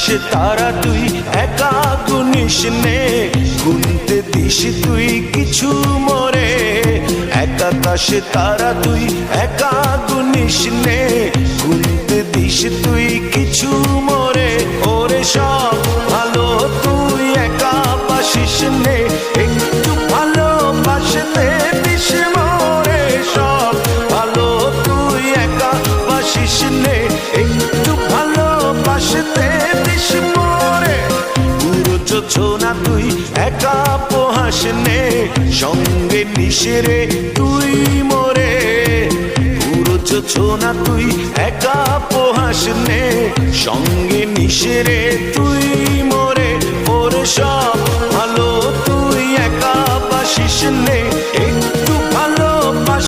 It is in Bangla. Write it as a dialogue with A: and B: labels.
A: আকাশে তারা তুই একা গুনিস নে, গুনতে দিস তুই কিছু মোরে। এক আকাশে তারা তুই একা গুনিস নে, গুনতে দিস তুই কিছু মোরে। ওরে সব ভালো তুই একা বাসিস নে, একটু ভালোবাসতে দিস মোরে। সব ভালো তুই একা বাসিস নে, একটু ভালোবাসতে দিস মোরে। পুরো যোছনা তুই একা পোহাস নে, সঙ্গে নিশিরে তুই মোরে। পুরো যোছনা তুই একা পোহাস নে, সঙ্গে নিশিরে তুই মোরে। ওরে সব ভালো তুই একা বাসিস নে,